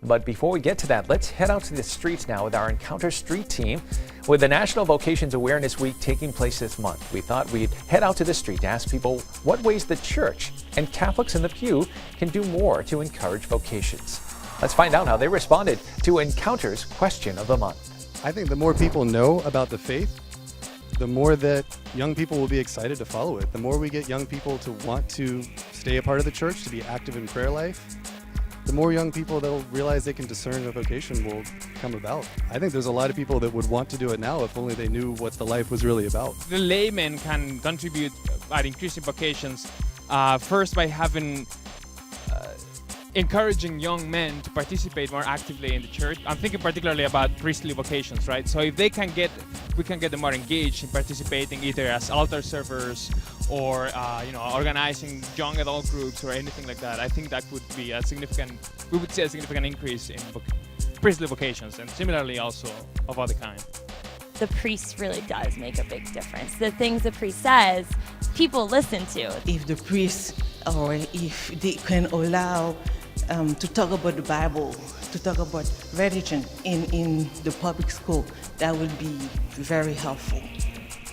But before we get to that, let's head out to the streets now with our Encounter Street team. With the National Vocations Awareness Week taking place this month, we thought we'd head out to the street to ask people what ways the church and Catholics in the pew can do more to encourage vocations. Let's find out how they responded to Encounter's Question of the Month. I think the more people know about the faith, the more that young people will be excited to follow it. The more we get young people to want to stay a part of the church, to be active in prayer life, the more young people that will realize they can discern a vocation will come about. I think there's a lot of people that would want to do it now if only they knew what the life was really about. The layman can contribute by increasing vocations, first by having encouraging young men to participate more actively in the church. I'm thinking particularly about priestly vocations, right? So if we can get them more engaged in participating either as altar servers or organizing young adult groups or anything like that, I think that would be we would see a significant increase in priestly vocations, and similarly also of other kind. The priest really does make a big difference. The things the priest says, people listen to. If the priest or if they can allow to talk about the Bible, to talk about religion in the public school, that would be very helpful.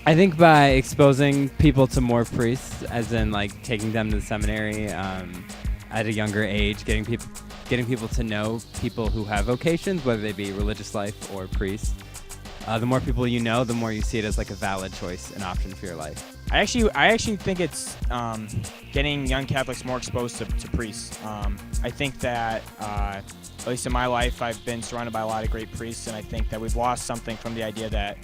I think by exposing people to more priests, as in like taking them to the seminary at a younger age, getting people to know people who have vocations, whether they be religious life or priests. The more people you know, the more you see it as like a valid choice and option for your life. I actually think it's getting young Catholics more exposed to priests. I think that, at least in my life, I've been surrounded by a lot of great priests, and I think that we've lost something from the idea that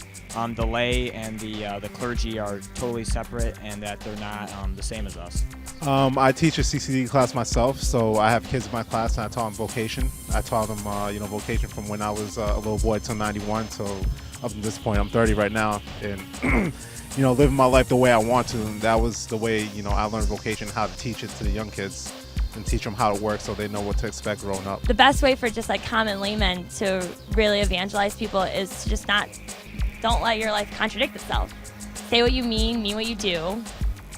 the lay and the clergy are totally separate and that they're not the same as us. I teach a CCD class myself, so I have kids in my class and I taught them vocation. I taught them, vocation from when I was a little boy till 91 till up to this point. I'm 30 right now, and living my life the way I want to. And that was the way, I learned vocation, how to teach it to the young kids and teach them how to work so they know what to expect growing up. The best way for just like common laymen to really evangelize people is to just don't let your life contradict itself. Say what you mean what you do,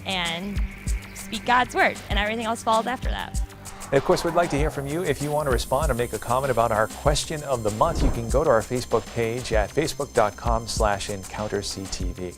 and speak God's word, and everything else follows after that. And of course, we'd like to hear from you. If you want to respond or make a comment about our Question of the Month, you can go to our Facebook page at facebook.com/EncounterCTV.